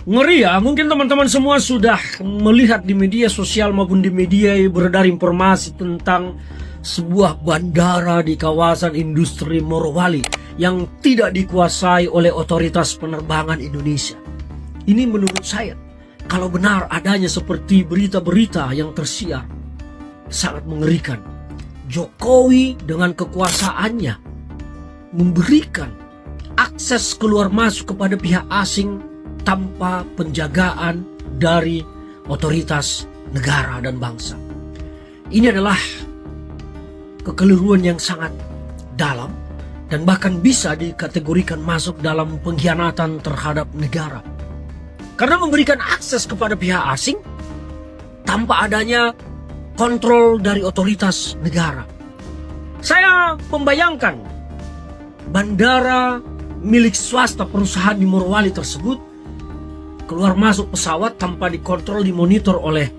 Ngeri ya, mungkin teman-teman semua sudah melihat di media sosial maupun di media beredar informasi tentang sebuah bandara di kawasan industri Morowali yang tidak dikuasai oleh otoritas penerbangan Indonesia. Ini menurut saya, kalau benar adanya seperti berita-berita yang tersiar, sangat mengerikan. Jokowi dengan kekuasaannya memberikan akses keluar masuk kepada pihak asing tanpa penjagaan dari otoritas negara dan bangsa. Ini adalah kekeliruan yang sangat dalam dan bahkan bisa dikategorikan masuk dalam pengkhianatan terhadap negara. Karena memberikan akses kepada pihak asing tanpa adanya kontrol dari otoritas negara. Saya membayangkan bandara milik swasta perusahaan di Morowali tersebut keluar masuk pesawat tanpa dikontrol, dimonitor oleh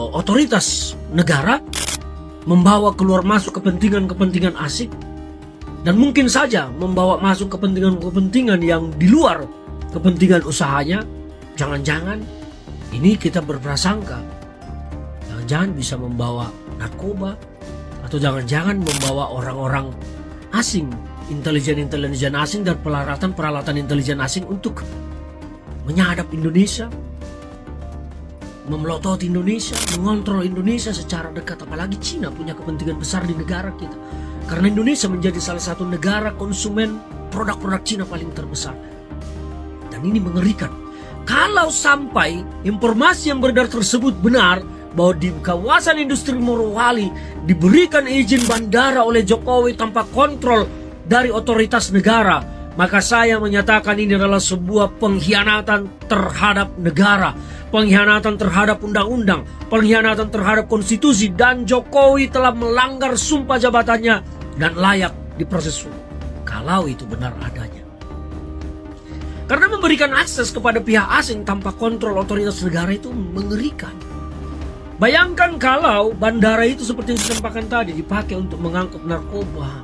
otoritas negara, membawa keluar masuk kepentingan-kepentingan asing, dan mungkin saja membawa masuk kepentingan-kepentingan yang di luar kepentingan usahanya. Jangan-jangan ini kita berprasangka, jangan-jangan bisa membawa narkoba, atau jangan-jangan membawa orang-orang asing, intelijen asing dan peralatan intelijen asing untuk menyadap Indonesia, memelototi Indonesia, mengontrol Indonesia secara dekat. Apalagi Cina punya kepentingan besar di negara kita, karena Indonesia menjadi salah satu negara konsumen produk-produk Cina paling terbesar. Dan ini mengerikan. Kalau sampai informasi yang beredar tersebut benar, bahwa di kawasan industri Morowali diberikan izin bandara oleh Jokowi tanpa kontrol dari otoritas negara, maka saya menyatakan ini adalah sebuah pengkhianatan terhadap negara, pengkhianatan terhadap undang-undang, pengkhianatan terhadap konstitusi, dan Jokowi telah melanggar sumpah jabatannya dan layak diproses hukum kalau itu benar adanya. Karena memberikan akses kepada pihak asing tanpa kontrol otoritas negara itu mengerikan. Bayangkan kalau bandara itu seperti yang saya sampaikan tadi dipakai untuk mengangkut narkoba,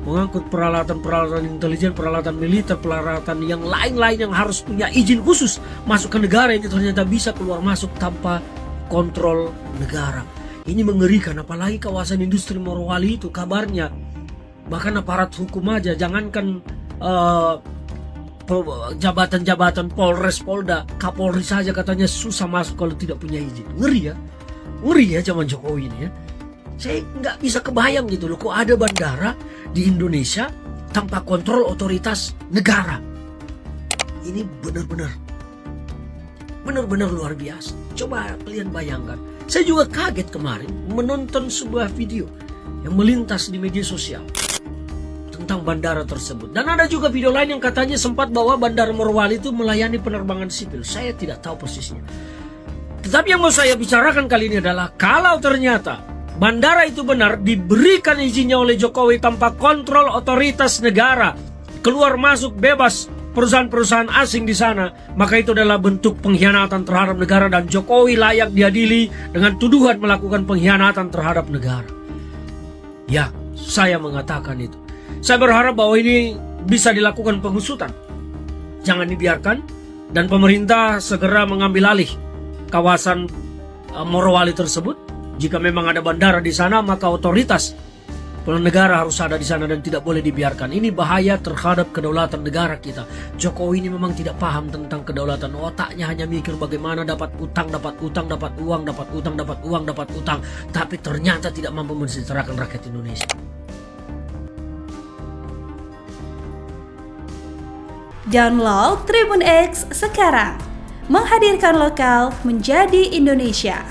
mengangkut peralatan-peralatan intelijen, peralatan militer, peralatan yang lain-lain yang harus punya izin khusus masuk ke negara, ini ternyata bisa keluar masuk tanpa kontrol negara. Ini mengerikan, apalagi kawasan industri Morowali itu kabarnya bahkan aparat hukum aja, jangankan jabatan-jabatan Polres, Polda, Kapolri saja katanya susah masuk kalau tidak punya izin. Ngeri ya zaman Jokowi ini ya. Saya nggak bisa kebayang gitu loh, kok ada bandara di Indonesia tanpa kontrol otoritas negara. Ini benar-benar luar biasa. Coba kalian bayangkan. Saya juga kaget kemarin menonton sebuah video yang melintas di media sosial tentang bandara tersebut. Dan ada juga video lain yang katanya sempat bahwa bandara Morowali itu melayani penerbangan sipil. Saya tidak tahu persisnya. Tetapi yang mau saya bicarakan kali ini adalah kalau ternyata bandara itu benar diberikan izinnya oleh Jokowi tanpa kontrol otoritas negara, keluar masuk bebas perusahaan-perusahaan asing di sana, maka itu adalah bentuk pengkhianatan terhadap negara dan Jokowi layak diadili dengan tuduhan melakukan pengkhianatan terhadap negara. Ya, saya mengatakan itu. Saya berharap bahwa ini bisa dilakukan pengusutan. Jangan dibiarkan dan pemerintah segera mengambil alih kawasan Morowali tersebut. Jika memang ada bandara di sana, maka otoritas negara harus ada di sana dan tidak boleh dibiarkan. Ini bahaya terhadap kedaulatan negara kita. Jokowi ini memang tidak paham tentang kedaulatan. Otaknya hanya mikir bagaimana dapat utang, dapat uang, dapat utang. Tapi ternyata tidak mampu mensejahterakan rakyat Indonesia. Download Tribun X sekarang. Menghadirkan lokal menjadi Indonesia.